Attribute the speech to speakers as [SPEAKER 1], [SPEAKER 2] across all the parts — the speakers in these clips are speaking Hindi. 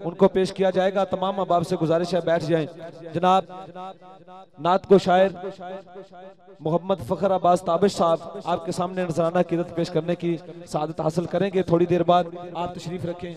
[SPEAKER 1] उनको पेश किया जाएगा। तमाम अहबाब से गुजारिश है बैठ जाएं। जनाब नात को शायर मोहम्मद फ़खर अब्बास ताबिश साहब आपके सामने नजराना क़ीदत पेश करने की सआदत हासिल करेंगे। थोड़ी देर बाद आप तशरीफ रखें।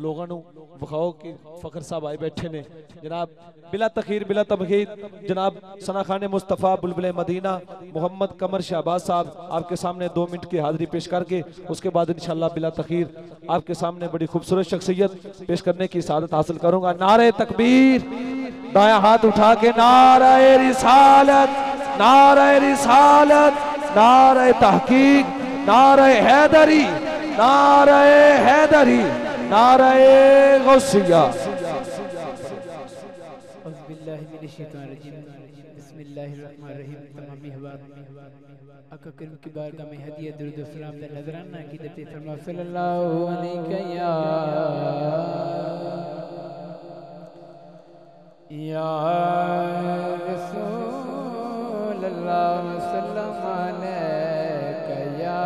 [SPEAKER 1] लोगों नू वखाओ कि फ़खर साहब आए बैठे ने। जनाब बिला तखीर बिला तमहीद जनाब सना खान मुस्तफ़ा बुलबुल मदीना मोहम्मद कमर शहबाज साहब आपके सामने 2 मिनट की हाजिरी पेश करके उसके बाद इंशाअल्लाह बिला तखीर आपके सामने बड़ी खूबसूरत शख्सियत पेश करने की सआदत हासिल करूंगा। नारे तकबीर, दाया हाथ उठा के नारे रिसालत, नारे रिसालत, नारे तहकीक, नारे हैदरी, नारे हैदरी, नारे गौसिया।
[SPEAKER 2] आका करीम की बारगाह में हदिया दुरूद व सलाम दा नजराना की दते फरमा सल्लल्लाहु अलैहि या रसूल अल्लाह सल्लम अलैका या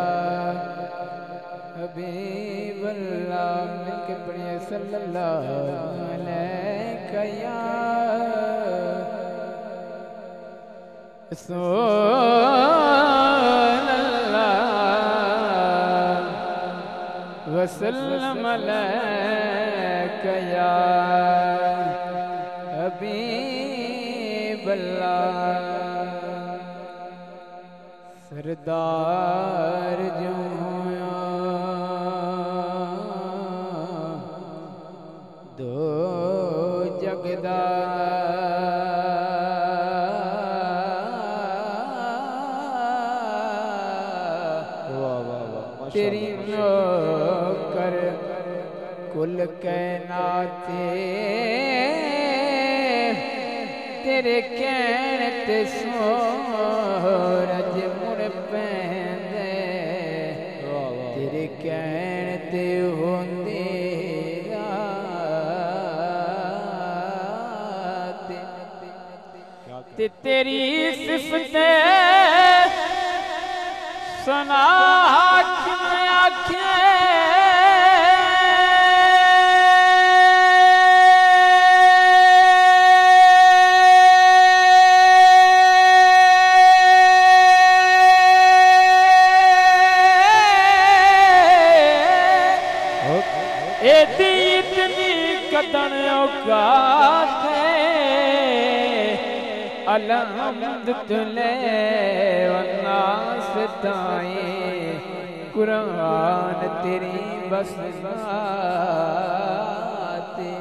[SPEAKER 2] हबीब अल्लाह मिलके पढ़िए सल्लल्लाहु अलैका या वसल्लम अलैका या हबीब अल्लाह। सरदार जो दो जगदा तेरी नौकर कुल कैनाते तेरे कहने ते सूरज मुड़ पैंदे तेरे कहने ते होंदे रात ते तेरी सिफते सुना हाकिम आखे एदी इतनी कदन औकात अलहम्दुलिल्लाह वन्नास ताए कुरान तेरी बस बाते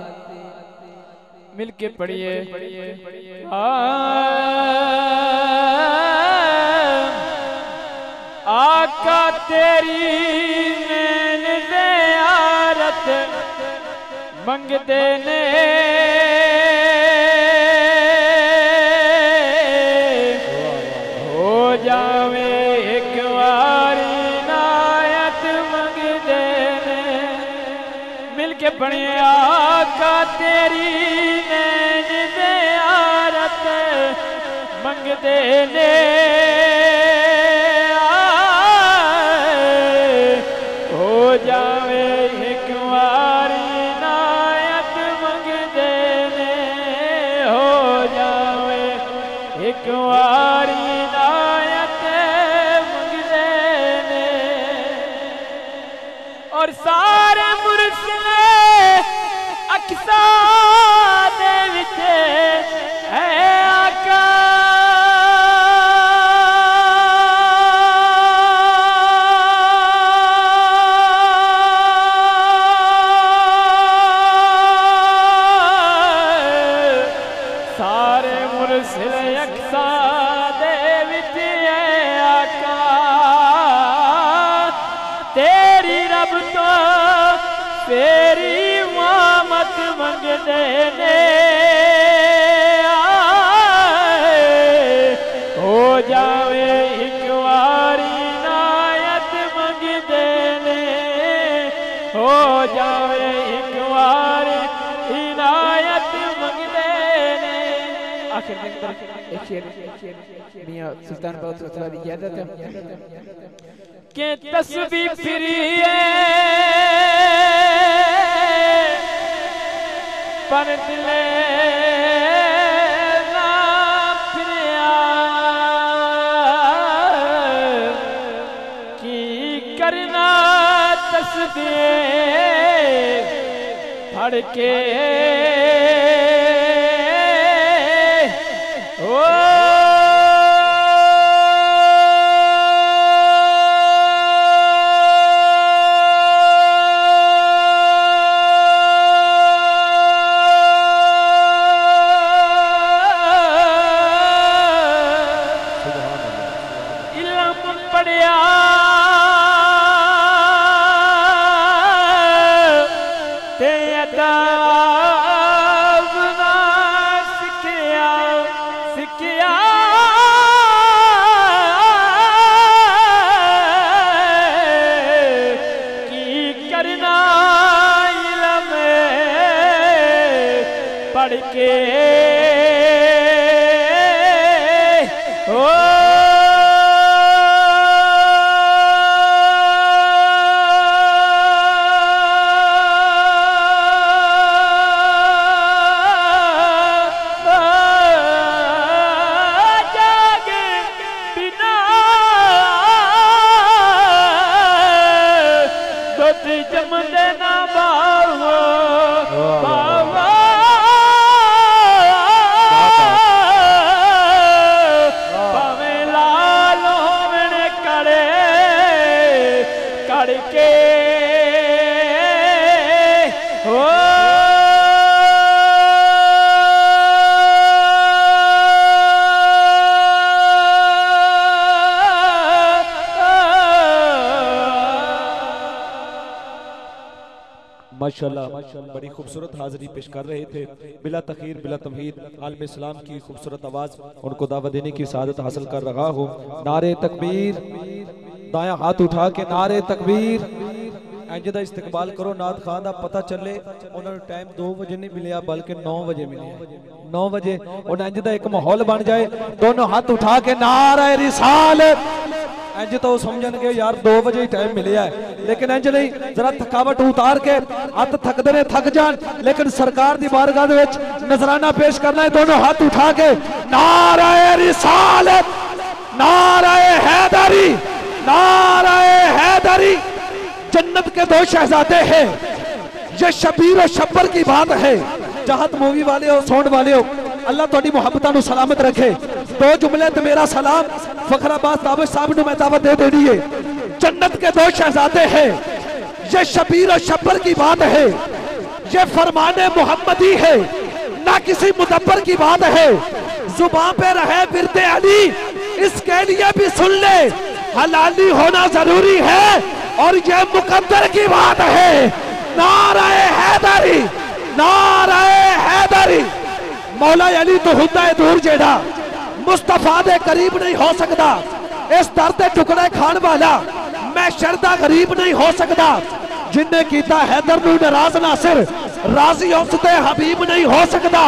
[SPEAKER 2] मिलके पढ़िए आका तेरी मैन ज़ियारत मंगदे ने जावे एक वारी नायत मंगदे ने मिलके पढ़िए आका तेरी नैन ज़ियारत मंगदे ने हो जावे एक वारी नायत मंगदे ने हो जावे एक वारी और सारे मुर्सले अक्सा दे विच है आका सारे मुर्सले अक्सा दे विच है आका तेरी रब तो तेरी मामत मंगदे ने हो जावे एक वारी नायत मंगदे ने हो जावे एक वारी इनायत मंगदे ने। आखिर में एक शेर मियां सुल्तान बहुत की इजाजत है के तस्बीह फिरिए पर दिले ना फिरिया की करना तस्बीह पढ़ के ओ पढ़ के ओ जाग बिना दुध जमदे ना बावो बावो के हो
[SPEAKER 1] माशाल्लाह बड़ी खूबसूरत हाजिरी पेश कर रहे थे। बिला तखीर बिला तमहीद आलम इस्लाम की खूबसूरत आवाज़ उनको दावत देने की सआदत हासिल कर रहा हो। नारे तकबीर, दाया हाथ उठा के नारे तकबीर। इंज दा इस्तकबाल करो नात खान दा पता चले उन्होंने टाइम 2 बजे नहीं मिलिया बल्कि 9 बजे मिले। 9 बजे और इंज दा एक माहौल बन जाए। दोनों हाथ उठा के नारे रिसालत। इंज तो समझणगे यार 2 बजे ही टाइम मिले है, लेकिन इंज नहीं, जरा थकावट उतार के हाथ थकदे ने थक जान, लेकिन सरकार दी बारगाह दे विच नजराना पेश करना है। दोनों हाथ उठा के नारे रिसालत, नारे हैदरी, नारे हैदरी। जन्नत के 2 शहजादे हैं, ये शबीर और शब्बर की बात है। चाहत मूवी वाले हो, सोन वाले हो, अल्लाह तुहाडी मुहब्बतां नूं सलामत रखे। 2 जुमले ते मेरा सलाम फखर अब्बास ताबिश साहब नूं मैं दावत दे देनी है। जन्नत के 2 शहजादे हैं, ये शबीर और शब्बर की बात है, ये फरमाने मोहम्मदी है, ना किसी मुदब्बर की बात है। जुबान पे रहे विरदे अली, इसके लिए भी सुन ले, हलाली होना जरूरी है और ये मुकद्दर की बात है। नारे हैदरी, नारे हैदरी। मौला अली तो होता है दूर जेड़ा, मुस्तफा दे करीब नहीं हो सकता। इस दर दे टुकड़े खान वाला मैं शरदा गरीब नहीं हो सकता। जिन्ने कीता हैदर नूं नाराज नासिर, राजी उसते हबीब नहीं हो सकता।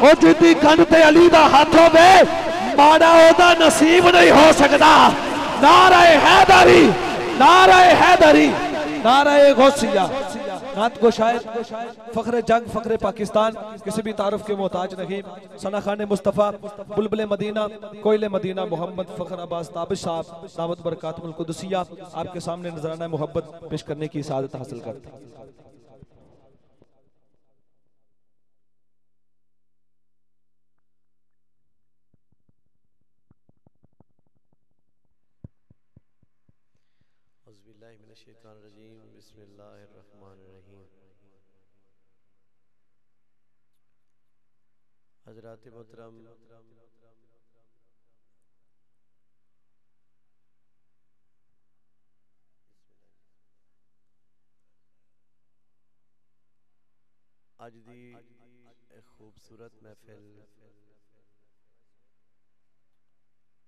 [SPEAKER 1] और जिंदी गन ते अली दा हाथ होवे, माड़ा ओदा नसीब नहीं हो सकता। नारे हैदरी, नारे हैदरी, नारे गौसिया। नात को शायर फखरे जंग फखरे पाकिस्तान किसी भी तारुफ के मोहताज नहीं। सना खान मुस्तफ़ा बुलबुल मदीना कोयले मदीना मोहम्मद फखर अब्बास ताबिश साहब दावत बरकातुल कुदसिया आपके सामने नजराना मोहब्बत पेश करने की सआदत हासिल करते हैं।
[SPEAKER 3] हज़रात मोहतरम अज दी खूबसूरत महफिल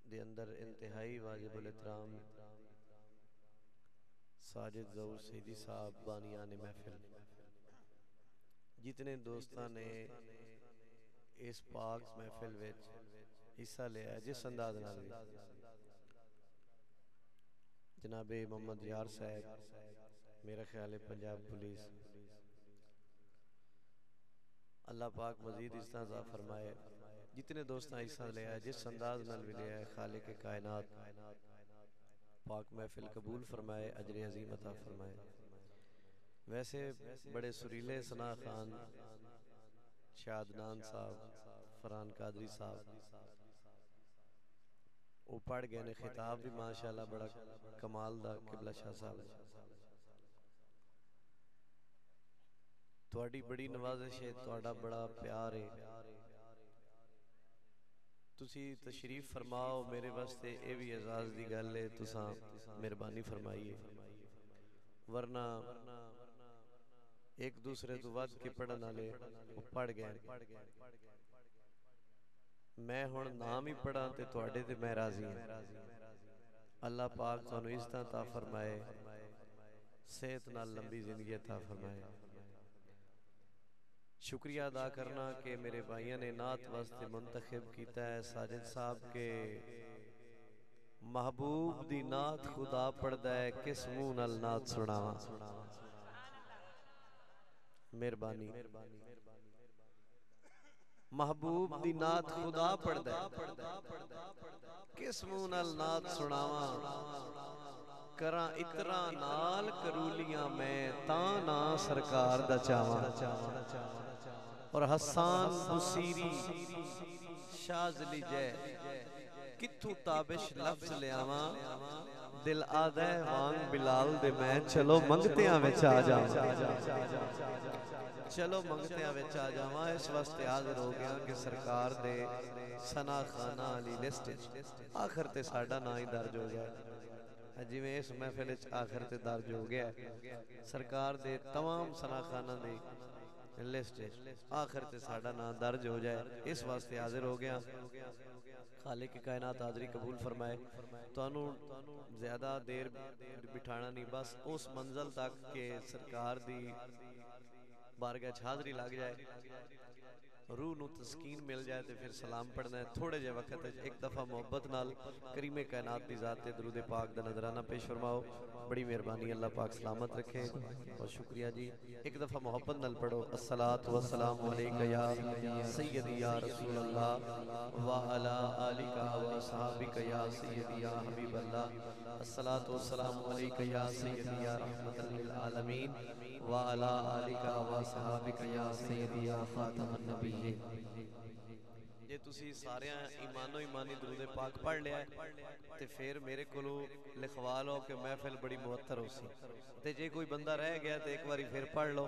[SPEAKER 3] दे अंदर इंतहाई वाजिबुल एहतराम साजिद ज़हूर सईदी साहब बानियान महफिल, जितने दोस्तां ने इस पाक महफिल विच हिस्सा लिया है, जिस अंदाज नाल भी जनाबे मोहम्मद यार साहब, मेरा ख्याल है पंजाब पुलिस, अल्लाह पाक मजीद इज्जत अता फरमाए। जितने दोस्तां हिस्सा लिया है, जिस अंदाज नाल भी लिया है, खालिक कायनात पाक महफिल कबूल फरमाए, अजर अजीम अता फरमाए। वैसे बड़े सुरीले सना खान, शादनान साहब, फरहान कादरी साहब वो पढ़ गए ने, खिताब भी माशाअल्लाह बड़ा कमाल दा किबला शाह साहब है। तुहाडी बड़ी नवाजिश है, तुहाडा बड़ा प्यार है। तुसी तशरीफ फरमाओ, मेरे वास्ते ये भी एजाज दी गल है, तुसा मेहरबानी फरमाइए। वरना एक दूसरे तो वध के पढ़न वाले पढ़ गए। मैं हुण नाम ही पढ़ा ते तुहाडे ते मैं राजी हां। अल्लाह पाक तुहानू इज्जत अता फरमाए, सेहत नाल लंबी जिंदगी अता फरमाए। शुक्रिया अदा करना कि मेरे भाइयों ने नात वास्ते मुंतखब किया है। साजिद साहब के महबूब दी नात खुदा पढ़दा है, किस मुंह नाल नात सुनावा। मेहरबानी। महबूब दी नात खुदा पढ़दा है, किस मुंह नाल नात सुनावा। करा इतरा नाल करूलियां मैं तां ना सरकार दा चावा। और हसन बुसीरी शाजली जय किथू ताबिश लफ्ज लियावा। दिल आदा वांग बिलाल दे मैं चलो मंगतियां विच आ जावां। चलो मंगतियां विच आ जावां। इस वास्ते हाजिर हो गया कि सरकार दे सना खाना वाली लिस्ट आखिर ते साडा नाम ही दर्ज हो गया। जिवें इस महफिल च आखिर ते दर्ज हो गया सरकार दे तमाम सना खाना दी लिस्ट आखिर ते साडा नाम दर्ज हो जाए, इस वास्ते हाजिर हो गया। खालिक कायनात हाज़री कबूल फरमाए। तुहानू ज्यादा देर बिठाना नहीं, बस उस मंजिल तक के सरकार दी बारगाह च हाज़री लग जाए, रूह नू तस्कीन मिल जाए तो फिर सलाम पढ़ना है। थोड़े जे वक्त एक दफ़ा मोहब्बत नाल करीमे कायनात दी ज़ात ते दरूद पाक दा नजराना पेश फरमाओ। बड़ी मेहरबानी, अल्लाह पाक सलामत रखे। बहुत शुक्रिया जी। एक दफ़ा मोहब्बत नाल पढ़ो। अस्सलातु वस्सलामु अलैका या सय्यदी या रसूल अल्लाह व अला आलिका व असहाबिका या सय्यदी या हबीब अल्लाह। अस्सलातु वस्सलामु अलैका या सय्यदी या रहमतल लिल आलमीन व अला आलिका व असहाबिका या सय्यदी या खातमुन नबी। जे तुसी सारे ईमानो ईमानी दरूद पाक पढ़ लिया ते फिर मेरे कोलो लिखवा लो कि महफिल बड़ी मुअत्तर हो सी। ते जे कोई बंदा रह गया तो एक बारी फिर पढ़ लो,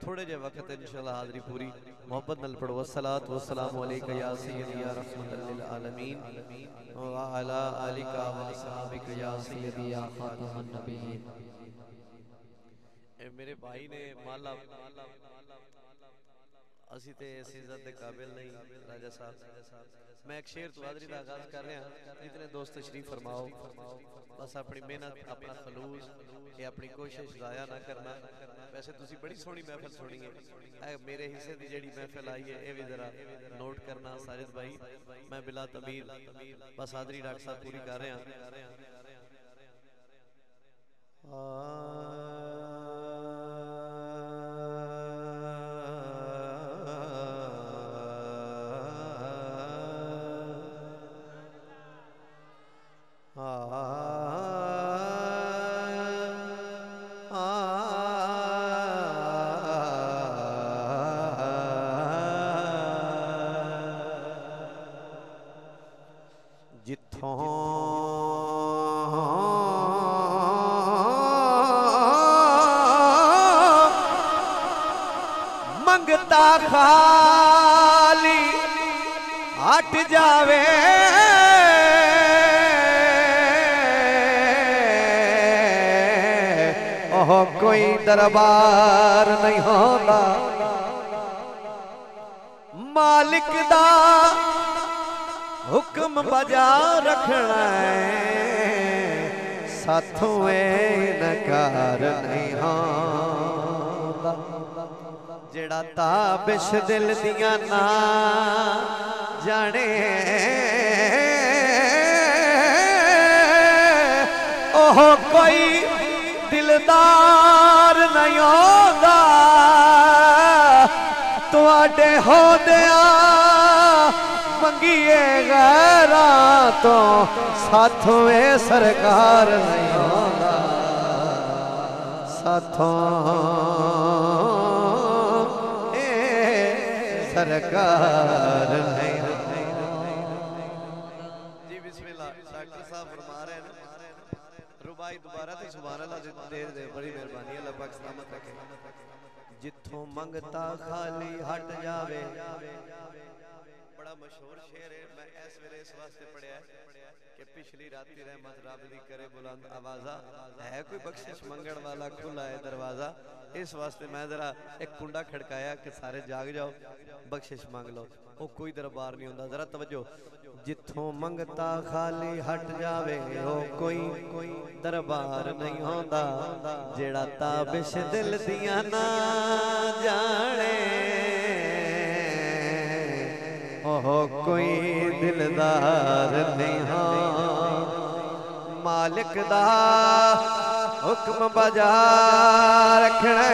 [SPEAKER 3] थोड़े जे वक्त इंशाअल्लाह हाज़री पूरी। मोहब्बत नाल पढ़ो। अस्सलातु वस्सलामु अलैका या सय्यदी या रहमतल लिल आलमीन व अला आलिका व असहाबिका या सय्यदी या खातमुन नबीय्यीन। मेरे भाई ने माला असी ते इस इज्जत के काबिल नहीं। राजा साहब मैं एक शेर तो हाज़री का आगाज कर रहा। जितने दोस्त तशरीफ फरमाओ, बस अपनी मेहनत अपना खलूस ये अपनी कोशिश जाया ना करना। वैसे तुसी बड़ी सोहनी महफिल सुनी है, मेरे हिस्से की जिहड़ी महफिल आई है ये भी जरा नोट करना। साजिद भाई मैं बिला तमीर बस हाज़री डॉक्टर साहब पूरी कर रहा।
[SPEAKER 4] मंगता खाली हट जावे, ओह कोई दरबार नहीं होता। मालिक दा हुक्म बजा रखना है, साथों इनकार नहीं होता। जेड़ा ताबिश दिल दिया ना जाने, ओह कोई दिलदार नहीं होता। तू तुहाडे होंदिया मंगीए गैरां तो साथों ए सरकार नहीं होंदा साथों ए सरकार नहीं।
[SPEAKER 3] जी बिस्मिल्लाह। डॉक्टर साहब फरमा रहे हैं रुबाई दोबारा तो सुभान अल्लाह दे बड़ी मेहरबानी अल्लाह पाक सलामत रखे। जिथों मंगता खाली हट जावे, बड़ा मशहूर शेर है। मैं इस वेले इस वास्ते पढ़िया कि पिछली राती रहमत रब दी करे बुलंद आवाजा है कोई बख्शिश मंगण वाला खुला है दरवाजा। इस वास्ते मैं जरा एक कुंडा खड़काया कि सारे जाग जाओ बख्शिश मांग लो। वो कोई दरबार नहीं होंदा, जरा तवज्जो। जिथों मंगता खाली हट जावे ओ कोई दरबार नहीं होंदा जेड़ा ताबिश दिल दिया ना जाने ओहो कोई दिलदार नहीं हाँ। मालिक दा हुक्म बजा रखना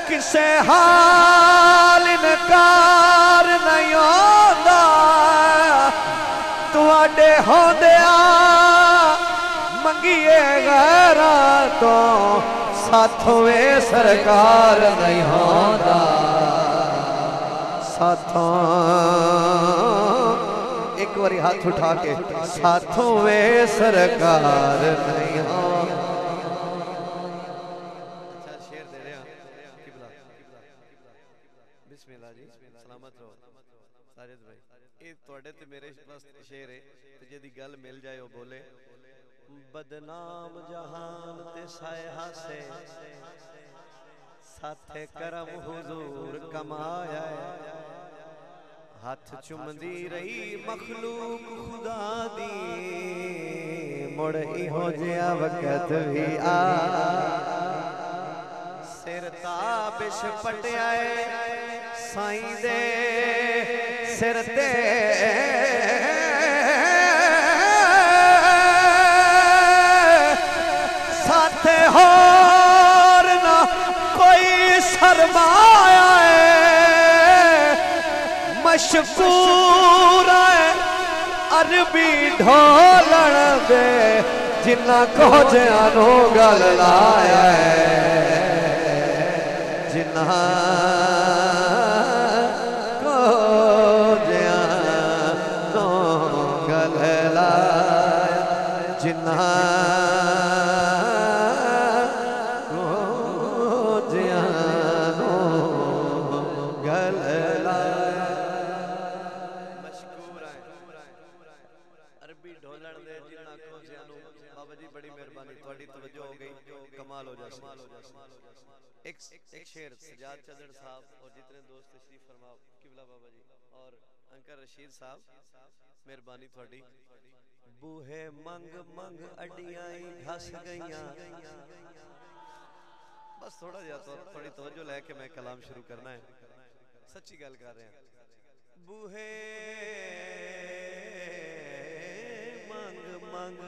[SPEAKER 3] किसे हाल इनकार नहीं होंदा तुहाडे होंदिया मंगीए गैरां तो साथों ए सरकार नहीं होंदा साथों। एक बारी हाथ उठा के साथों ए सरकार नहीं होंदा। अच्छा शेर दे रहे हैं किबला बिस्मिल्लाह जी सलामत रहो साजिद भाई। ये थोड़े ते मेरे वास्ते शेर है ते जेदी गल मिल जाए वो बोले। बदनाम जहान ते साया से साथे करम हुजूर कमाया है। हाथ चुमदी रही मखलूक खुदा दी मुड़ इहो जिहा वक़्त भी आ सिर ताबिश पटियाए साईं दे सिर ते साथे होर ना कोई सरमाया है मशकूर है अरबी ढोलण दे जिन्ना को जानो गल लाया है जिन्ना को जानो गल लाया जिन्ना एक शेर सजाद चदर साहब और जितने दोस्त तशरीफ फरमाओ किबला बाबा जी और अंकल रशीद साहब मेहरबानी थोड़ी। बूहे मंग मंग अडियां घस गईयां बस थोड़ा जा तो थोड़ी तवज्जो लेके मैं कलाम शुरू करना है सच्ची गल कर रहे हैं। बूहे मंग मंग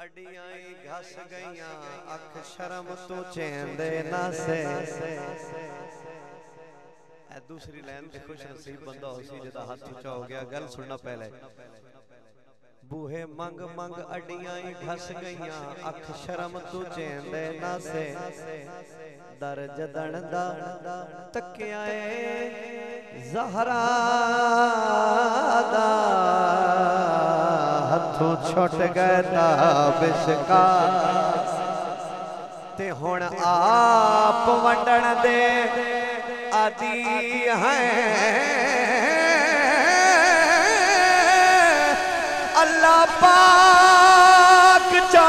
[SPEAKER 3] अडियां घस गईयां अख शर्म तो चेंदे ना से। दूसरी लाइन पे खुश नसीब बंदा हो सी जिदा हाथ ऊंचा हो गया। गल सुनना पहले। बूहे मंग मंग अडियां घस गईयां अख शर्म तो चेंदे ना से। दर जदन दा तकिया ज़हरा दा हथों छुट गए ताबिश का ते हुण आप वंडण दे आदि हैं। अल्लाह पाक चा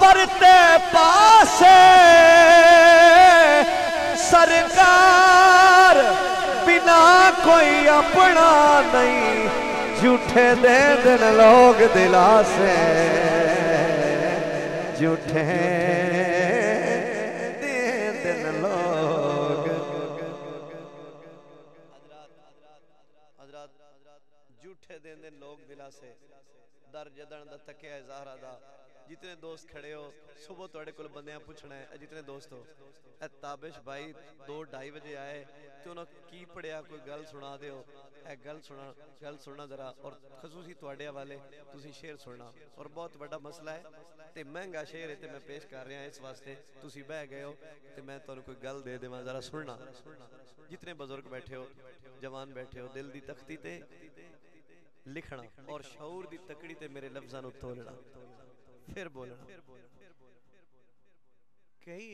[SPEAKER 3] परते पासे सरकार बिना कोई अपना नहीं झूठे दे दिन लोग दिलासे झूठे दे दिन लोग झूठे दे दिन लोग दिलासे। दर जदन दा तकिया ज़हरा दा जितने दोस्त खड़े हो सुबह थोड़े को बंदे पूछना है जितने दोस्त हो ताबिश भाई 2-2:30 बजे आए तो उन्होंने की पढ़िया कोई गल सुना दो गल सुनना जरा और खसूसी थोड़े वाले तुसी शेर सुनना और बहुत बड़ा मसला है ते महंगा शेर है ते मैं पेश कर रहा इस वास्ते तुसी बह गए हो ते मैं तुहानू कोई गल दे देवां जरा सुनना जितने बुजुर्ग बैठे हो जवान बैठे हो दिल दी तख्ती ते लिखना और शऊर दी तकड़ी ते मेरे लफ्ज़ां नू तोलना फिर बोलना कई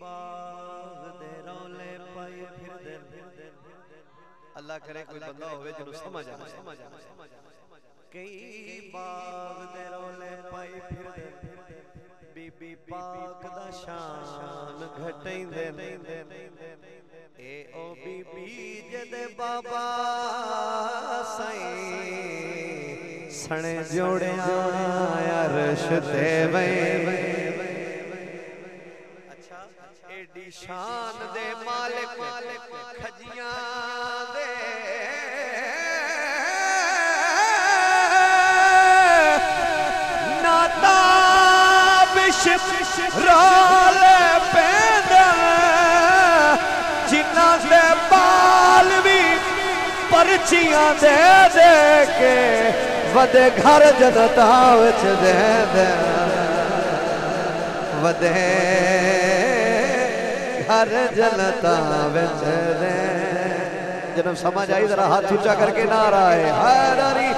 [SPEAKER 3] बाग दे रौले पाई फिरदे अल्लाह करे कोई बंदा होवे जिन्नू समझ आ कई बाग दे रौले पाई फिरदे बीबी पाक दा शान घटैंदे ए ओ बीबी जदे बाबा साईं सने जोड़िया अरश ते वे अच्छा एडी शान दे मालिक खजियां दे नाता बिश रोल पैदल जिन्ना दे बाल भी पर्चियां दे दे के वदे घर जनता विच दे दे वदे घर जनता विच दे जन्म समझ आई जरा हाथ ऊंचा करके नारा है हैदरी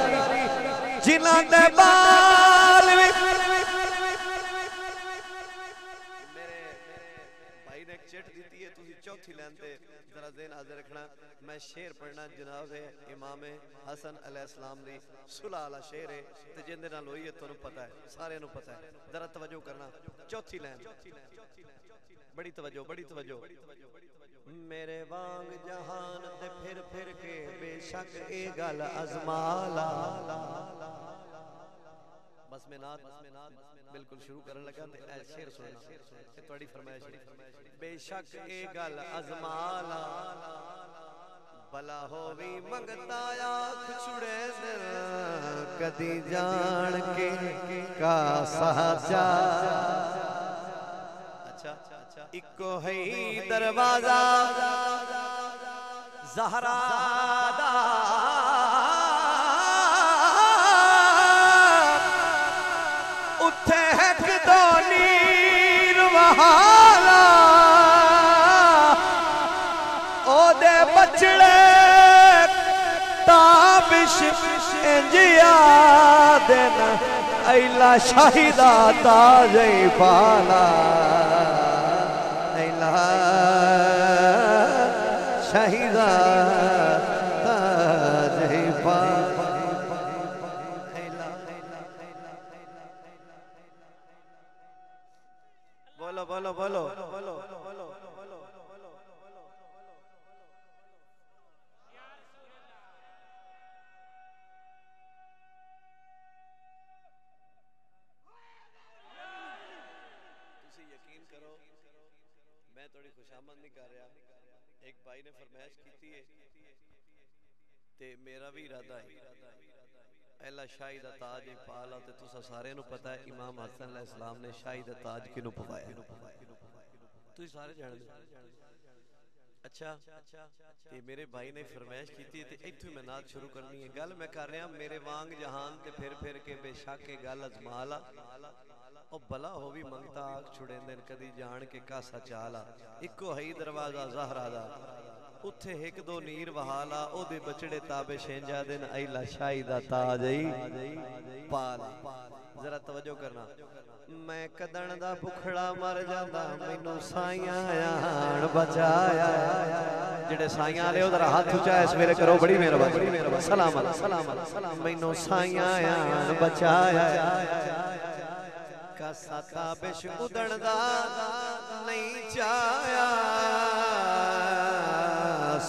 [SPEAKER 3] जिन्ना दे बाल भी चौथी लाइन ते जरा ज़हन हाज़िर रखना मैं शेर पढ़ना जनाब इमाम हसन अलैहिस्सलाम दी सुलह वाला शेर है ते जिंदे नाल होई है तुहानू पता है सारे नू पता है जरा तवज्जो करना चौथी लाइन बड़ी तवज्जो मेरे वांग जहान ते फिर के बेशक ए गल अजमाला बस मैं नात बिल्कुल शुरू करने लगा ते ऐ शेर सुनना ते तुम्हारी फरमाइश बेशक ए गल अजमाला भला होवी मंगता आँख छुड़े दिल कदी जान के का साचा अच्छा इको है दरवाजा ज़हरा दा उठे हक दो नीर वहाला ओदे बचड़े ताबिश इंजिया दिन ऐला शाहिदा ताजे पाला ऐला शाहिदा ताजे पाला बोलो यकीन करो मैं थोड़ी खुशामद नहीं कर रहा एक भाई ने फरमाइश की है ते मेरा भी इरादा है अल्लाह शाही दा ताज पाला ते तुसा सारे नु पता है इमाम हसन अलैहिस्सलाम ने शाही दा ताज किनु पवाया तुसी सारे जानदे अच्छा ते मेरे भाई ने फरमाइश की थी ते इत्थों मैं नात शुरू करनी है गल मैं कर रहा मेरे वांग जहान ते फिर के बेशक के गल अजमाला ओ भला हो भी मंगता आग छुड़ेंदे कदी जान के कासा चाला इको है दरवाजा ज़हरा दा उथे एक दो नीर वहाला ओदे बचड़े ताबे शेंजा दिन ऐला शाही दा ताज पाल जरा तवज्जो करना मैं कदन दा भुखड़ा मर जांदा मैनू साइयां आण बचाया जेड़े साइयां वाले उधर हाथ उचाया इस वेले करो बड़ी मेहरबानी सलाम मैनू साइयां आण बचाया कासा ताबिश उदण दा नहीं चाया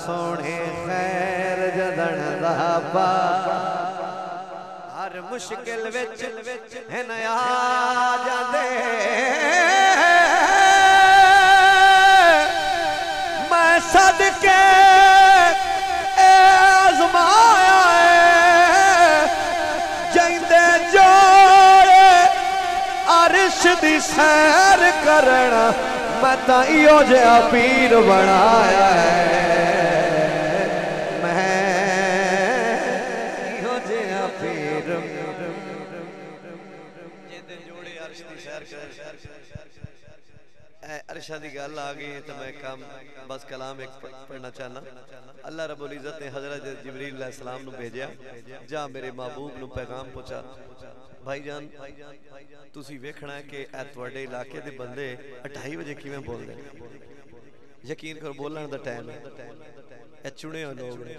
[SPEAKER 3] सोने खैर जदन दा पा हर मुश्किल विच है नया जांदे मैं सदके आजमाया जैंदे जोड़े
[SPEAKER 4] दी सैर करना मैं तां इहो जिहा पीर बनाया है मैं इहो जिहा पीर
[SPEAKER 3] जोड़े अर्श दी सैर कर अरशा की गल आ गई तो मैं काम बस कलाम एक पढ़ना चाहना। अल्लाह रब्बुल इज़्ज़त ने हज़रत जिब्रील अलैहिस्सलाम नूं भेजा जा मेरे महबूब नूं पैगाम पहुंचा। भाईजान तुसी वेखना है कि ए तुहाडे इलाके दे बंदे 2:30 बजे किवें बोलदे ने। यकीन करो बोलण दा टाइम है ए चुने हुए लोग ने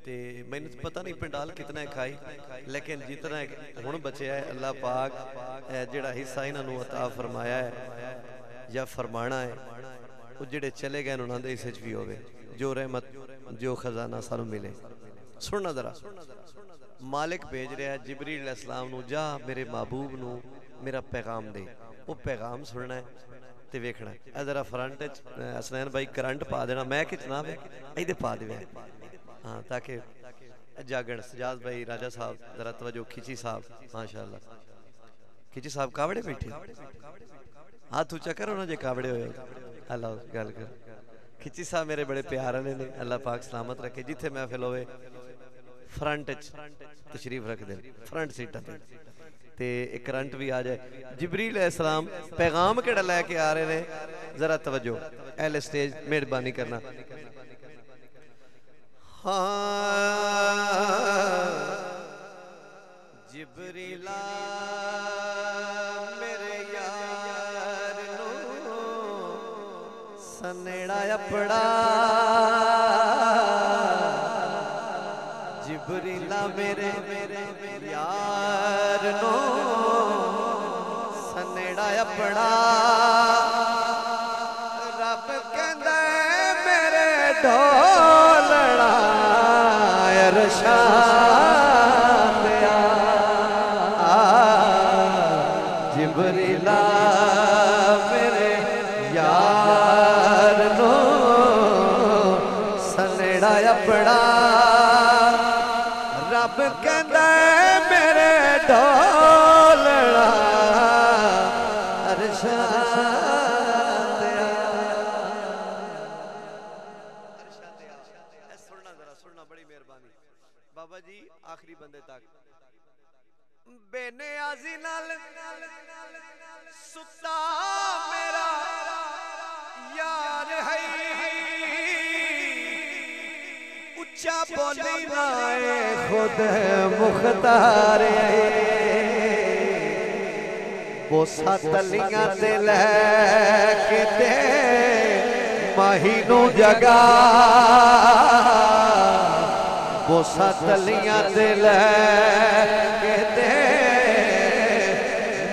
[SPEAKER 3] ते मैंने पता नहीं पंडाल कितना है खाई लेकिन जितना हुण बचे है अल्लाह पाक जिहड़ा हिस्सा इन्हां नूं अता फरमाया है या फरमाना है वो जिहड़े चले गए उन्हां दे हिस्से च भी होवे जो रहमत जो खजाना सानू मिले। सुनना जरा मालिक भेज रहा है जिब्रील अलैहिस्सलाम नूं जा मेरे महबूब नूं मेरा पैगाम दे। वो पैगाम सुनना है ते वेखना है जरा फ्रंट हसनैन भाई करंट पा देना मैं कि जनाब इहदे पा देवे हाँ ताकि जागण सजाद भाई राजा साहब जरा तवज्जो खिची साहब माशाअल्लाह खिची साहब कावड़े बैठे हाथ ऊंचा करो ना जे कावड़े हो अल्लाह गल कर खिची साहब मेरे बड़े प्यार ने अल्लाह पाक सलामत रखे जिथे महफिल होवे फ्रंट तशरीफ रख दे फ्रंट सीटा ते एक करंट भी आ जाए। जिब्रील अलैहिस्सलाम पैगाम केड़ा लेके आ रहे ने जरा तवज्जो अहले स्टेज मेहरबानी करना।
[SPEAKER 4] जिब्रीला मेरे यार नू सनेड़ा अपड़ा जिब्रीला मेरे यार नू सनेड़ा अपड़ा रब कहंदा मेरे ढोलना अरशा जिब्रीला मेरे यार नो सनेड़ा अपना रब कहंदा मेरे ढोलना अरशा
[SPEAKER 3] बाबा जी आखिरी बंदे तक
[SPEAKER 4] बेनियाज़ी नाल सुता मेरा यार है उच्चा बोली नाए खुद मुख्तार बोसा तलियां ते लैके ते माही नू जगा बोसा तलियां ते लैके ते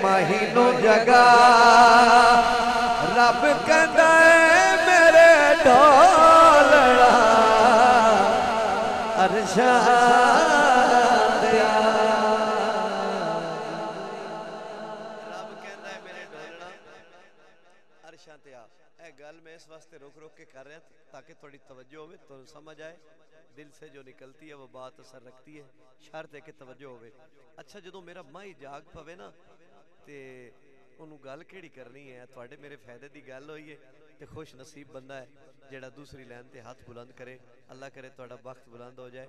[SPEAKER 4] माही नू जगा रब कहंदा मेरे ढोलना अरशा
[SPEAKER 3] रब कहंदा मेरे ढोलना अरशां ते आ। ए गल मैं इस वास्ते रोक रोक के कर रहा ताकि थोड़ी तवज्जो होवे तो समझ आए दिल से जो निकलती है वो बात असर रखती है शर्त है कि तवज्जो होवे। अच्छा जो मेरा माही जाग पवे ना ते उन्होंने गल केड़ी करनी है थोड़े मेरे फायदे की गल हुई है तो खुश नसीब बंदा है जेड़ा दूसरी लाइन ते हाथ बुलंद करे अल्लाह करे थोड़ा वक्त बुलंद हो जाए।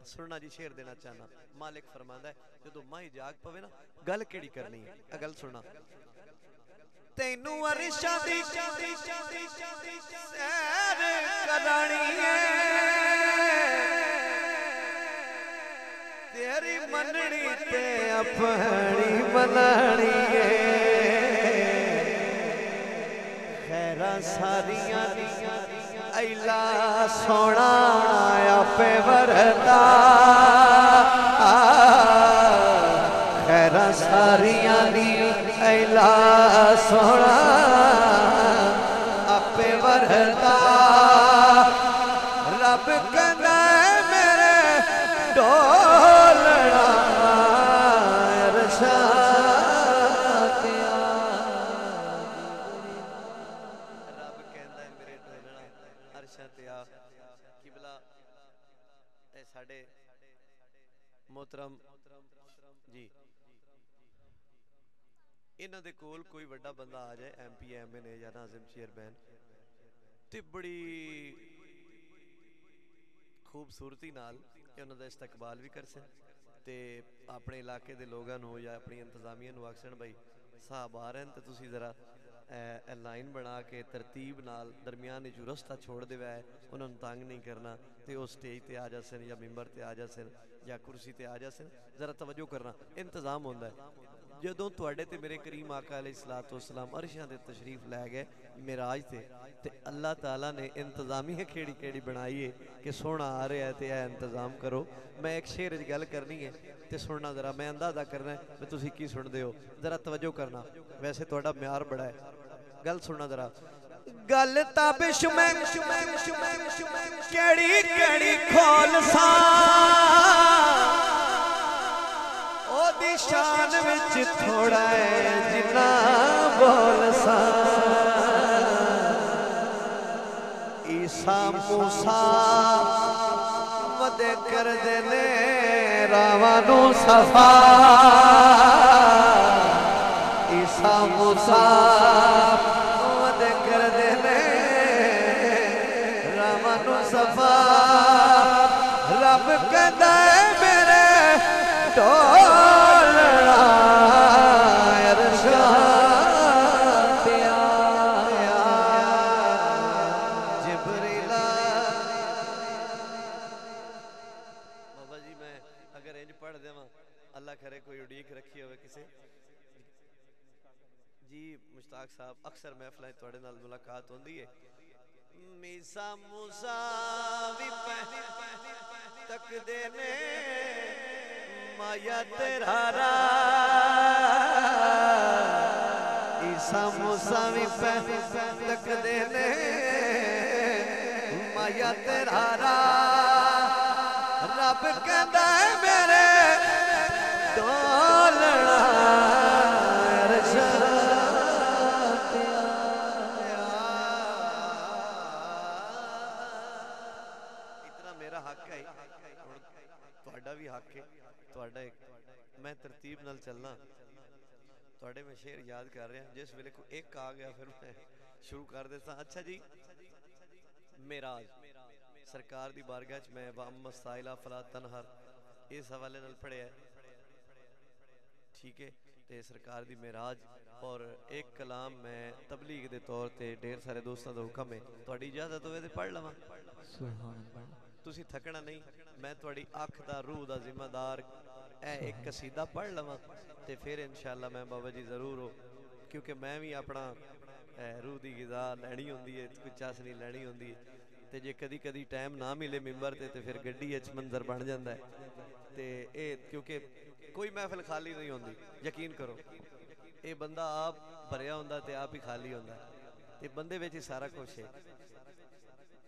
[SPEAKER 3] सुनना जी शेर देना चाहना मालिक फरमांदा है जो माही जाग पवे ना गल केड़ी करनी है गल सुना
[SPEAKER 4] तेनू अरशा दी सैर करानी है तेरी मननी ते अपनी मनानी है खैरा सारियां ऐला सोना आपे वरदा खैरा सारियां दी ऐला सोना आपे वरदा रब कहंदा मेरे ढोलना अरशा ते
[SPEAKER 3] रब कहंदा मेरे ढोलना अरशा ते आ। किबला ए साडे मोहतरम जी इन्हां दे कोल कोई वड्डा बंदा आ जाए MP MN या नाज़िम चेयरमैन ते बड़ी खूबसूरती नाल उन्हां दा इस्तकबाल भी कर सन ते अपने इलाके दे लोगां नूं या अपनी इंतजामिया नूं आखन भाई साहब आ रहे हैं तो तुसी ज़रा लाइन बना के तरतीब नाल दरमियान जो रस्ता छोड़ देवा है उन्होंने तंग नहीं करना तो वो स्टेज ते आ जासन या मिंबर ते आ जासन या कुर्सी ते आ जासन ज़रा तवज्जो करना इंतज़ाम होंदा है जदों तुहाडे ते मेरे करीम आका अलैहिस्सलातु वस्सलाम अरशां ते तशरीफ लै गए मिराज ते अल्लाह ताला ने इंतजामिया केड़ी केड़ी बनाई है कि सोना आ रहा है तो यह इंतजाम करो। मैं एक शेर च गल करनी है तो सुनना ज़रा मैं अंदाज़ा करना है मैं तुसी की सुनते हो ज़रा तवज्जो करना वैसे तुहाडा म्यार बड़ा है गल सुनना ज़रा
[SPEAKER 4] गल ताबिश में केड़ी केड़ी खोल सा ओदी शान विच थोड़ा है जिन्ना बोल सा ईसा मूसा वदे कर देने रावां नूं सफा ईसा मूसा वदे कर देने रावां नूं सफा रब कहंदा है मेरे ढोलना अरशा ते आया जिबरीला।
[SPEAKER 3] बाबा जी मैं अगर इंज पढ़ देवां अल्लाह करे कोई उड़ीक रखी होवे किसे जी मुश्ताक साहब अक्सर महफिलां तुहाडे नाल मुलाकात होंदी है मीसा मूसा भी तक देने माया तेरा रा ईसा मूसा भी तक देने माया तेरा रा रब कहंदा है मेरे डोलना अरशा ते आया। इतना मेरा हक है तुहाडा भी हक है तुहाडा मैं तरतीब नाल चलना तुहाडे मैं शेर याद कर रहा जिस वेले को एक आ गया फिर मैं शुरू कर देता। अच्छा जी मेराज सरकार दी बारगाह च मैं वअम्मा साइला फला तनहर इस हवाले नाल पढ़िया ठीक है ते सरकार दी मेराज और एक कलाम मैं तबलीग दे तौर ते ढेर सारे दोस्तों का हुक्म है तुहाडी इजाजत होवे ते पढ़ लवां तुसी थकना नहीं मैं तुहाडी अख दा रूह दा जिम्मेदार एक कसीदा पढ़ लवां ते फिर इंशाअल्लाह मैं बाबा जी जरूर हो क्योंकि मैं भी अपना रूह दी गिज़ा लैनी होंदी है कुछ चासनी लैनी होंदी है ते जे कदी कदी टाइम ना मिले मिंबर ते फिर गड्डी च मंजर बन जाता है ते क्योंकि कोई महफिल खाली नहीं होंदी यकीन करो ये बंदा आप भरिया होंदा ते आप ही खाली होंदा ते बंदे विच ही सारा कुछ है।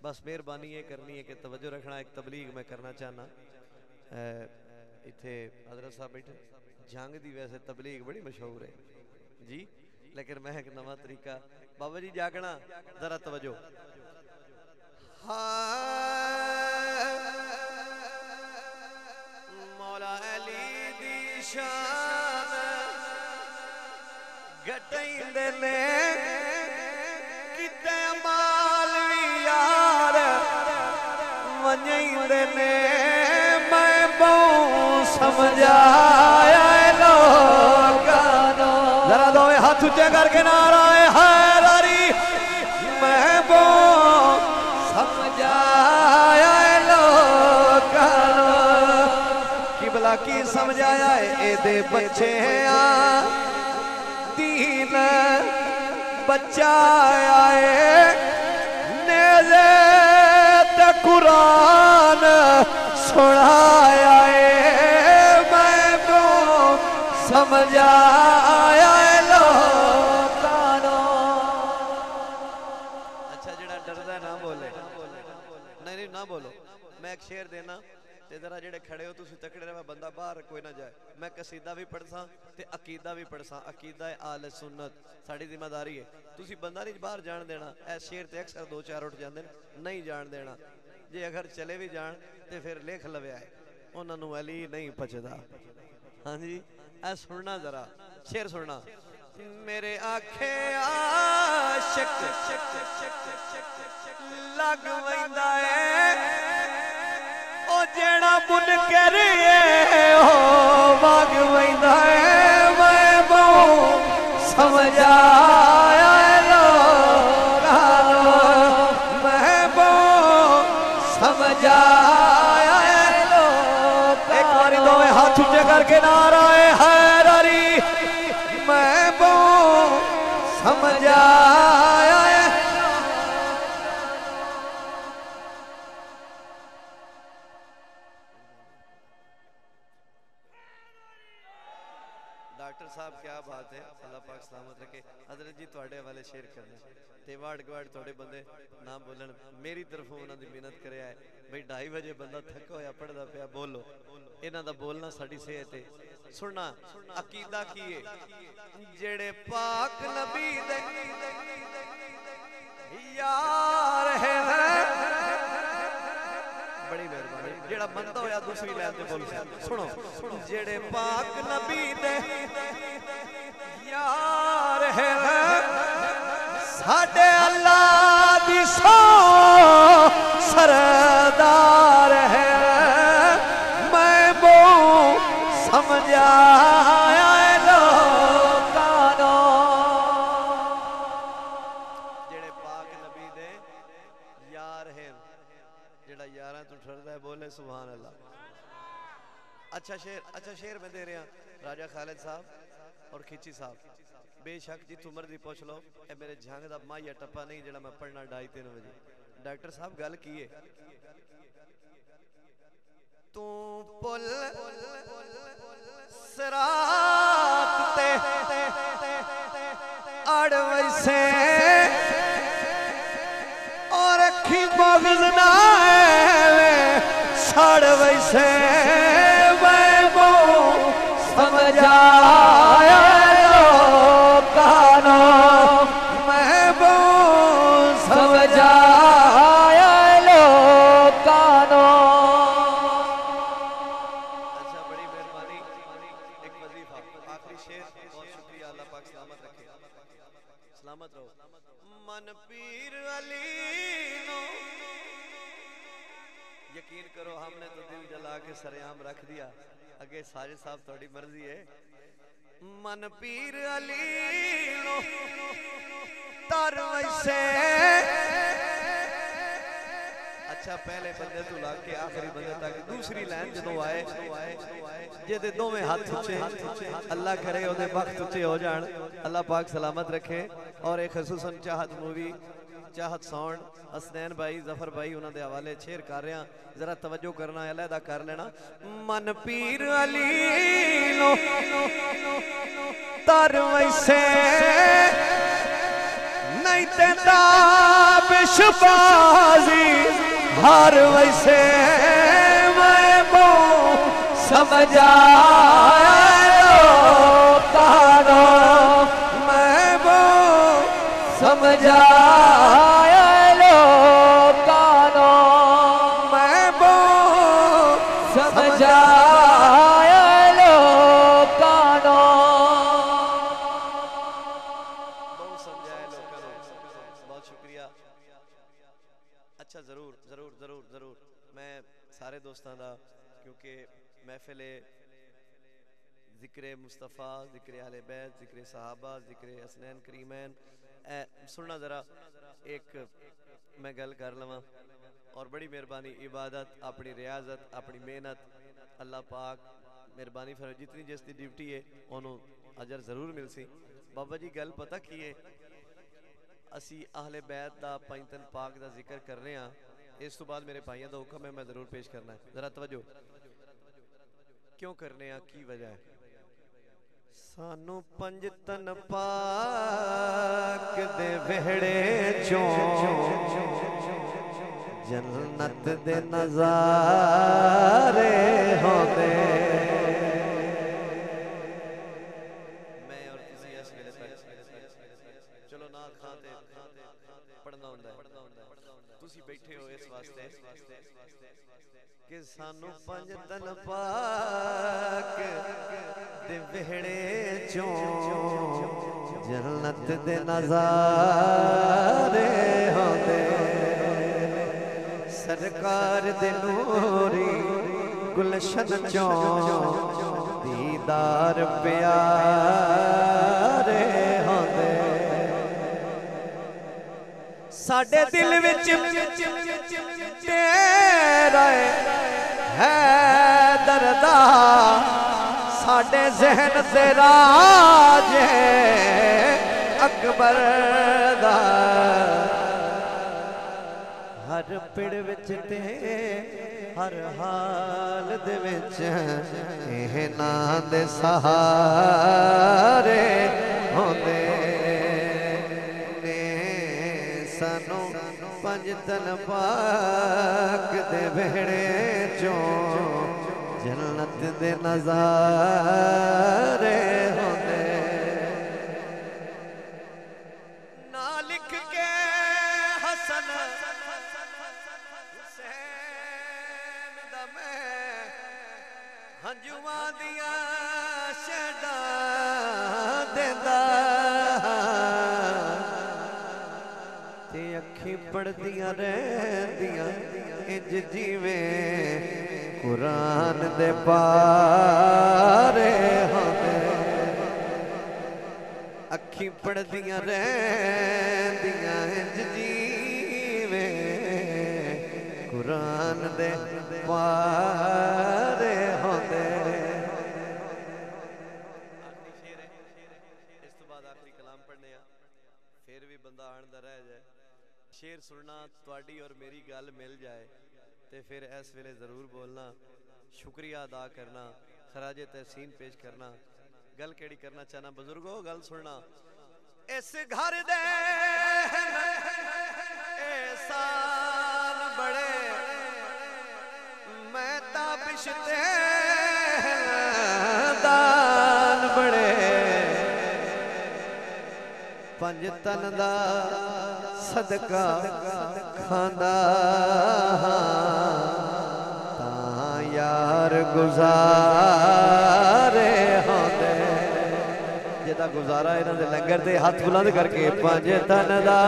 [SPEAKER 3] बस मेहरबानी ये करनी है कि तवज्जो रखना। एक तबलीग मैं करना चाहना इत्थे हजरत साहब बैठे जंग दी वैसे तबलीग बड़ी मशहूर है जी लेकिन मैं एक नवा तरीका बाबा जी जागना जरा तवज्जो
[SPEAKER 4] मौला अली दी शान घटाइंदे ने किते मालवी यार वंजाइंदे ने मैं बहु समझाया लोकां नूं जरा दोवे हाथ ऊंचे करके नारा हैदरी मैं बहु समझाया लोकां नूं किबला की समझाया एदे बच्चे दीन बचाया नेज़े ते कुरान सुनाया मैं को समझाया लोकां नूं।
[SPEAKER 3] अच्छा जेड़ा डरदा ना बोले नहीं ना बोलो मैं एक शेर देना ते जरा जेड़े खड़े हो तुसी तकड़े रहो बंदा बाहर कोई ना जाए मैं कसीदा भी पढ़सा ते अकीदा भी पढ़सा अकीदा है आले सुन्नत साड़ी जिम्मेदारी है तुसी बंदा नहीं बाहर जान देना ऐ शेर ते अक्सर दो चार उठ जाते नहीं जान देना जे अगर चले भी जान ते फिर लिख लव्या है उन्होंने अली नहीं पचदा। हाँ जी ऐ सुनना जरा शेर सुनना मेरे आखे आशिक लग वैंदा है ओ जेड़ा मुनकर ओ वग वैंदा है मैं बहु समझ आया मैं बहु समझ आया एक बारी दोवें हाथ ऊंचे करके नाराए हैदरी मैं बहु समझ आया डॉक्टर साहब क्या बात है अल्लाह पाक सलामत रखे हजरत जी थोड़े वाले शेयर करने ते वार्ड गवार्ड थोड़े बंदे ना बोलन मेरी तरफों उन्होंने मिन्नत करया है भाई 2:30 बजे बंदा थका होया पढ़दा पिया बोलो इन्हां दा बोलना साडी सेहत है सुनना अकीदा की है जेड़े पाक नबी दे यार है बड़ी मेहरबानी जेड़ा बंदा होया दूसरी लाइन ते बोल सुनो जेड़े पाक नबी दे यार है साडे अल्लाह दी सो सरदार है मैं वो समझ आया लोकानो जेड़े पाक नबी दे यार हैं जेड़ा यारां तो ठरदा है बोले सुभान अल्लाह अच्छा शेर मैं दे रहा राजा खालिद साहब और खिची साहब बेशक जी तुमर दी पूछ लो ए मेरे झंग दा माया टप्पा नहीं जेड़ा मैं पढ़ना 2:30-3 बजे डॉक्टर साहब गल की है तू पुल सरात ते अड़ वैसे और अखी मगज ना सड़ वैसे मैं वो समझ आया लोकानो मैं वो समझ आया लोकानो अच्छा बड़ी मेहरबानी एक वजीफा आखिरी शेर बहुत शुक्रिया अल्लाह पाक सलामत रखे सलामत रहो मन पीर अली नो यकीन करो हमने तो दिल जला के सरेआम रख दिया अगे साजिद साहब थोड़ी मर्जी है मन पीर अली नो तर वैसे अच्छा पहले बंदे तो ला के आखिरी बंदे तक दूसरी लाइन जदों आए जेदे दोवें हाथ उच्चे अल्लाह करे ओदे वक्त उच्चे हो जान अल्लाह पाक सलामत रखे और एक खसूसन चाहत मूवी चाहत साउंड हसनैन भाई जफर भाई उन्होंने हवाले शेयर कर रहे हैं जरा तवज्जो करना अलहदा कर लेना मन पीर अली नो तर वैसे नहीं तेता बिशबाजी हर वैसे मैं वो समझ आया लोकानो मैं वो समझ आया लोकानो मैं वो समझ आया लोकानो बहुत समझाया लोकानो बहुत शुक्रिया अच्छा जरूर जरूर जरूर जरूर मैं सारे दोस्तों का क्योंकि महफिल जिक्र मुस्तफ़ा जिक्र अहले बैत जिक्र सहाबा जिक्र हसनैन करीमैन सुनना जरा एक मैं गल कर लवां और बड़ी मेहरबानी इबादत अपनी रियाजत अपनी मेहनत अल्लाह पाक मेहरबानी फिर जितनी जिसकी ड्यूटी है उन्होंने अजर जरूर मिल सी बाबा जी गल पता की है असी अहले बैत दा पंजतन पाक दा जिक्र कर रहे हैं इस तो बाद मेरे भाइयों का हुक्म है मैं जरूर पेश करना है जरा तवज्जो क्यों करने की वजह है सानू पंजतन पाक दे वेहड़े चों जन्नत दे नज़ारे होंदे मैं और तुसी इस वेले तक चलो ना खाते पढ़ना हुंदा है तुसी बैठे हो इस वास्ते कि सानू पंजतन पाक दे वेहड़े चों जन्नत दे नज़ारे होंदे सरकार दे नूरी गुलशन चों दीदार प्यारे होंदे साडे दिल विच तेरा है दरदा साडे ज़हन ते राज अकबर दा हर पिड़ विच ते हर हाल दे विच इन्हां दे सहारे होंदे ने सानू पंज तन पाक दे बेड़े चों जन्नत दे नज़ारे होंदे ना लिख के हसन हुसैन दा मैं हंजुआं दियां छड़ां देंदा ते अखीं पढ़दियां रहंदियां इंज जिवें कुरान दे पारे होंदे अखी पढ़दियां रहंदियां इंज जिवें कुरान दे पारे होंदे आखिरी शेर है इस तो बाद आखिरी कलाम पढ़ने आ फिर भी बंदा आंदा रह जाए शेर सुनना तुहाडी और मेरी गल मिल जाए ते फिर इस वेले जरूर बोलना शुक्रिया अदा करना खराजे तहसीन पेश करना गल केड़ी करना चाहना बुजुर्गो गल सुनना इस घर दे एहसान बड़े मैं ताबिश ते दान बड़े पंज तन दा सदका खांदा यार गुजारे होंदे जिदा गुजारा इन्हां दे लंगर ते हाथ बुलंद करके पंज तन दा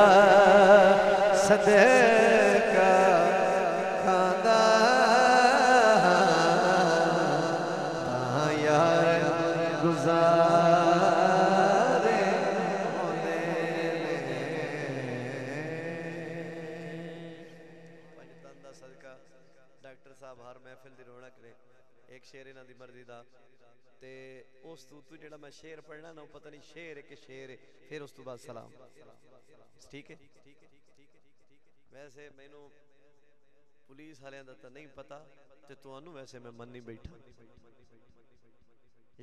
[SPEAKER 3] सदका खांदा यार गुजारे होंदे पंज तन दा सदका डॉक्टर साहब हर महफिल दी रौनक ने एक शेर इन्हां दी मर्जी दा ते उस तू जेड़ा मैं शेर पढ़ना ना पता नहीं शेर है कि शेर है फिर उस तो बाद सलाम ठीक है वैसे मैनू पुलिस वाले दा तो नहीं पता ते तुहानू वैसे मैं मन्नी बैठा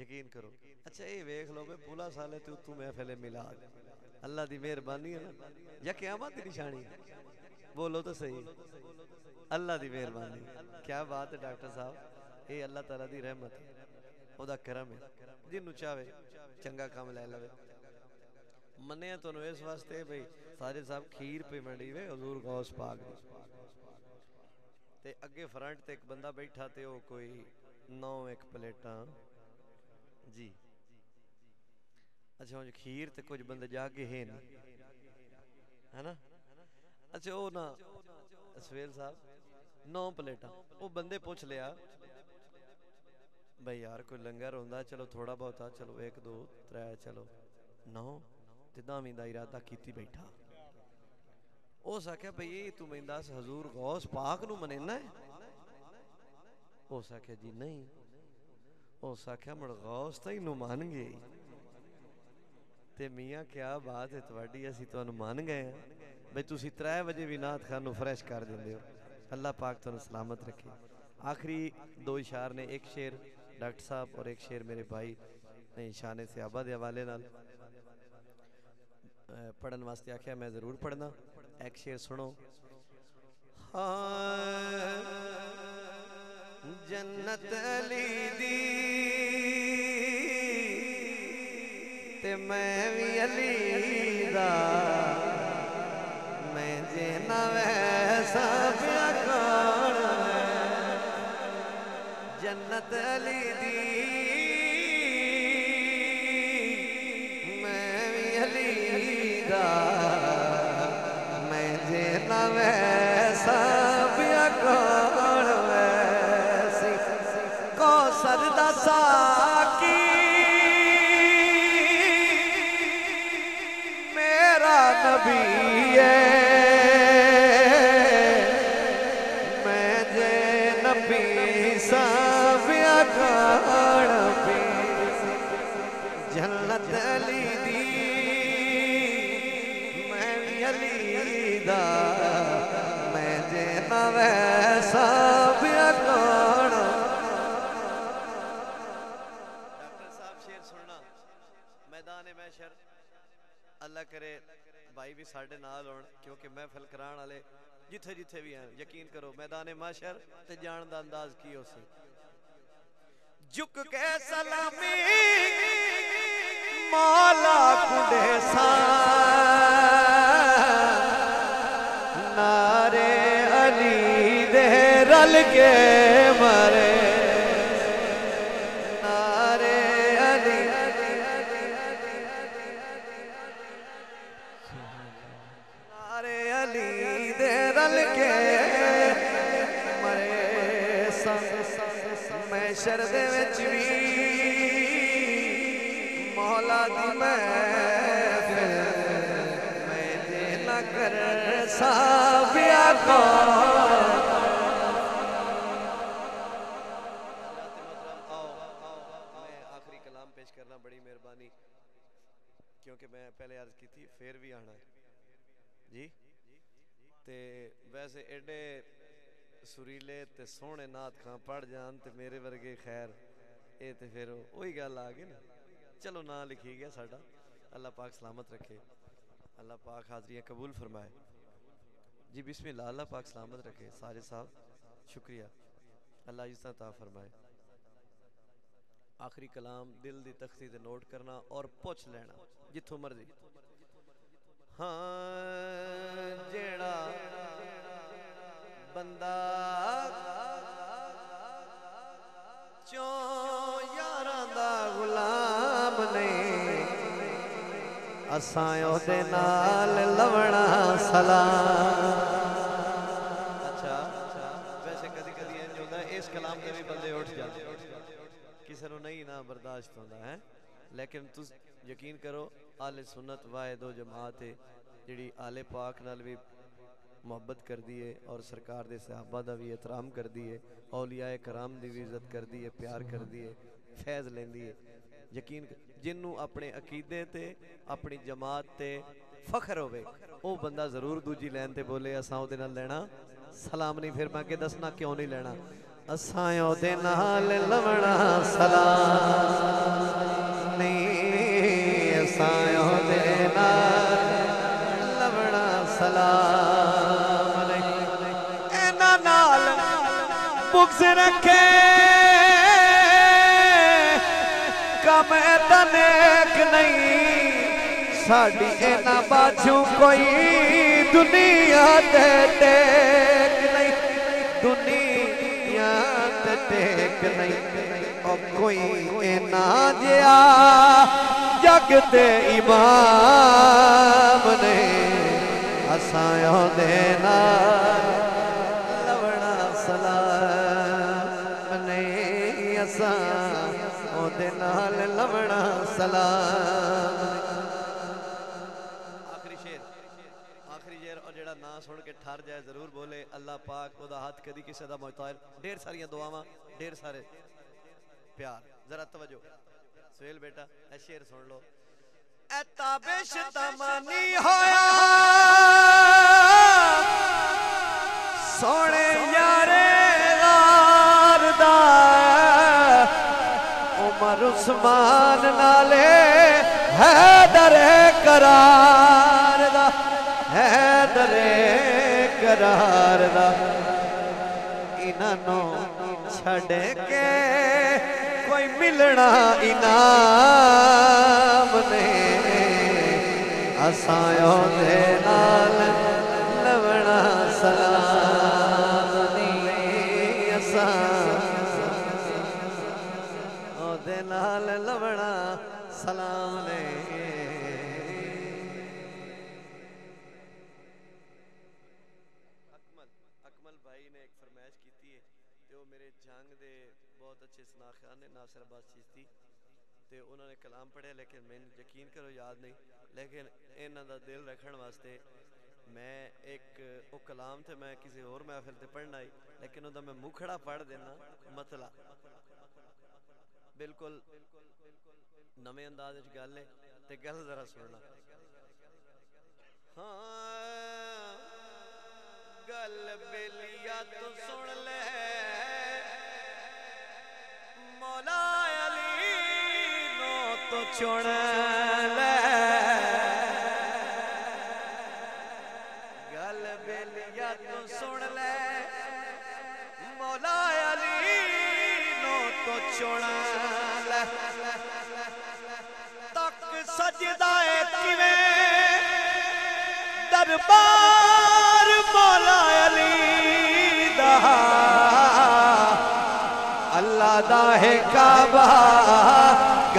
[SPEAKER 3] यकीन करो अच्छा ये वेख लो बे पुलिस वाले ते तू महफिल मिलाद अल्लाह दी मेहरबानी है ना या क़यामत दी निशानी बोलो तो सही अल्लाह दी मेहरबानी क्या बात है डॉक्टर साहब ये अल्लाह ताला दी रहमत है ओदा करम है जिन्नू चाहे चंगा काम ले लवे मन्ने तो इस वास्ते भाई साजिद साहब खीर पे मंडी वे हजूर गौस पाक दी ते अगे फ्रंट ते एक बंदा बैठा ते ओ कोई 9 एक प्लेटां जी अच्छा खीर ते कुछ बंदे जाके है ना है ना अच्छा ओ ना सवेल साहब 9 प्लेटां वो बंदे पूछ लिया भाई यार कोई लंगर होंदा चलो थोड़ा बहुत चलो 1 2 3 चलो 9 ते 10वीं दा इरादा कीती बैठा उस आख्या भाई तू मैं दस हजूर गौस पाक नू मनेना है उस आख्या जी नहीं उस आख्या मुड़ गौस तो इनू मान गए ते मियाँ क्या बात है तुहाडी असीं तुहानू मान गए हैं भाई तुसी 3 बजे भी नाथ खान नू फ्रेश कर देंदे हो अल्लाह पाक तुहानू सलामत रखे आखिरी 2 इशार ने एक शेर डॉक्टर साहब और एक शेर मेरे भाई ने शान सहाबा के हवाले नाल पढ़न वास्ते आख्या मैं जरूर पढ़ना एक शेर सुनो हाँ जन्नत अली दी ते मैं भी अली दा मैं जे ना वैसा प्या कौन जन्नत अली दी मैं भी
[SPEAKER 4] वैसा पिया कौन वैसी कौसर दा साकी मेरा नबी है मैं जे नबी सा पिया कौन पी जन्नत अली दी मैं भी अली दा मैं जे ना वैसा पिया कौन।
[SPEAKER 3] डॉक्टर साहब शेर सुनना मैदान महशर अल्लाह करे भाई भी साढ़े नाल होण क्योंकि महफिल कराने वाले जिथे जिथे भी हैं यकीन करो मैदान महशर ते जान दा अंदाज की हो सी
[SPEAKER 4] झुक के सलामी मौला कुंडे सा नारे अली दे रल के मरे नारे अली नारे अली दे रल के मरे महशर दे विच भी मौला दी महफिल मैं जे ना कर साबिया को
[SPEAKER 3] मैं आखिरी कलाम पेश करना बड़ी मेहरबानी क्योंकि मैं पहले अर्ज की थी फिर भी आना है जी ते वैसे एडे सुरीले ते सोहने नात खां पढ़ जान ते मेरे वर्गे खैर ये ते फिर वही गल आ गई ना चलो ना लिखी गया साडा अल्लाह पाक सलामत रखे अल्लाह पाक हाजरियाँ कबूल फरमाए जी बिस्मिल्लाह अल्लाह पाक सलामत रखे साजिद साहब शुक्रिया अल्लाह इज्जत अता फरमाए। आखिरी कलाम दिल दी तख्ती ते नोट करना और पुछ लेना जिथों मर्जी हाँ जेड़ा बंदा चो यारां दा गुलाम नहीं असां ओदे नाल लवणा सलाम। अच्छा वैसे कदी कदी इंज होंदा इस कलाम ते भी बंदे उठ जाते किसी को नहीं ना बर्दाश्त होंदा है लेकिन तुस यकीन करो आले सुन्नत वाहिद जमात है जिहड़ी आले पाक नाल भी मोहब्बत कर दी है और सरकार दे सहाबा दा भी एहतराम कर दी है औलियाए कराम दी भी इज्जत कर दी है प्यार कर दी है फैज़ लेंदी है यकीन जिन्नू अपने अकीदे ते अपनी जमात ते फख्र होवे ओ बंदा जरूर दूजी लैन ते बोले असां ओदे नाल लेना सलाम नहीं फिर मैं के दसना क्यों नहीं लेना असां ओदे नाल लवणा सलाम नहीं असां ओदे नाल लवणा सलाम इन्हां नाल बुग़्ज़ रखे कम तनेक नहीं साड़ी इन्हां बाजू कोई दुनिया ते टेक नहीं दुनिया ते टेक नहीं और कोई इन्हां जिया जग दे इमाम ने असां ओदे नाल लवणा सलाम नहीं असां ओदे नाल लवणा सलाम। आखिरी शेर और जेड़ा ना सुन के ठर जाए जरूर बोले अल्लाह पाक ओदा हाथ कदी किसी दा मोहताज ढेर सारियां दुआवां ढेर सारे प्यार जरा तवज्जो सुहेल बेटा ए शेर सुन लो ए ताबिश तमनी होया सोने यारे यार दा उमर उस्मान नाले हैदर करार दा हैदर करार दा इन्हां छड़ के कोई मिलना इनाम ने असां ओदे नाल लवणा सलाम नहीं असां ओदे नाल लवणा सलाम नहीं। जंग दे बहुत अच्छे सनाखान ने नासिर अब्बास चिश्ती ते उन्होंने कलाम पढ़े लेकिन मैंने यकीन करो याद नहीं लेकिन इन्हां दा दिल रखने वास्ते मैं एक वो कलाम थे मैं किसी और महफिल ते पढ़ना ही लेकिन उदा मैं मुखड़ा पढ़ देना मतला बिल्कुल नवे अंदाज च गल है ते गल जरा सुनना हाँ गल बेलिया तू सुन ले मौला अली नो तो चुन ले गल बेलिया तू सुन ले मौला अली नो तो चुन ले तक सजदाए किवें दरबार मौला अली दा अल्लाह दा है काबा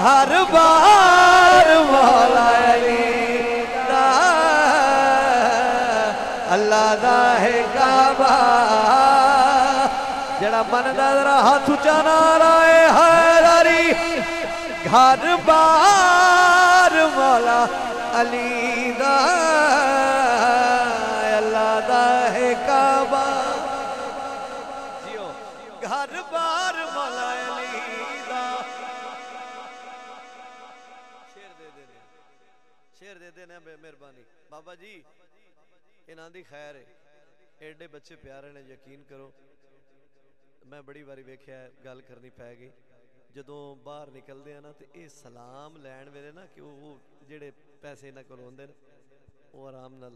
[SPEAKER 3] घर बार मौला अली दा अल्लाह दा है काबा जड़ा मनदा जरा हाथ ऊंचा नाराए हैदरी घर बार मौला अली दा अल्लाह दा है काबा जियो घर बार मौला अली दा शेर दे देने मेहरबानी बाबा जी इन्हां दी खैर है एडे बच्चे प्यारे ने यकीन करो मैं बड़ी बारी वेख्या गल करनी पै गई जदों बाहर निकलते हैं ना तो ये सलाम लैन वेले ना कि वो जेड़े पैसे इन्हां कोल होंदे ने वो आराम नाल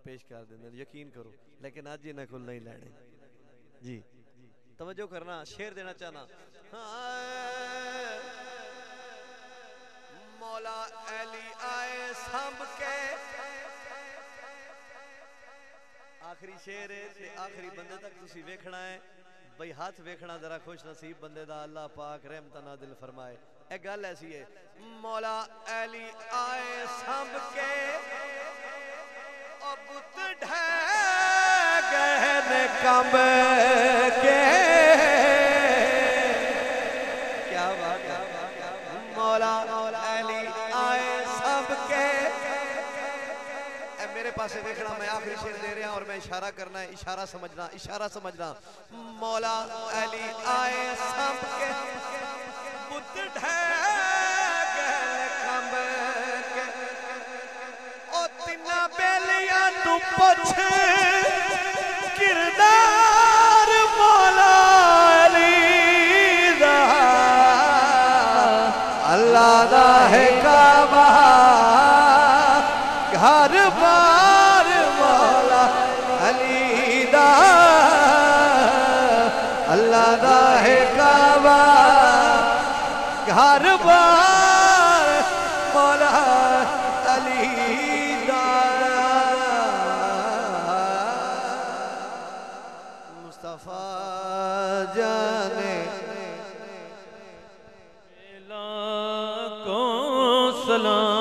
[SPEAKER 3] पेश कर देंगे यकीन करो लेकिन अज इन्हां कोल नहीं लैने जी तवज्जो करना शेर देना चाहना हाँ मौला अली आए संभ के आखिरी शेर है ते आखिरी बंदे तक तुसी वेखना है भाई हाथ वेखना जरा खुश नसीब बंदे दा अल्लाह पाक रहमत नादिल फरमाए ए गल ऐसी है मौला अली आए संभ के बुत ढह गए कंब के क्या बात है मौला अली आए संभ के मेरे पास देखना मैं आखिरी शेर दे रहा और मैं इशारा करना है इशारा समझना मौला अली आए संभ के बुत ढह गए कंब के ओ तिन्ना बेलिया तू पुछ किरदार मौला अली दा अल्लाह दा है काबा घर बार मौला अली दा अल्लाह दा है काबा घर बार मौला अली दा मुस्तफा जाने
[SPEAKER 5] को सलाम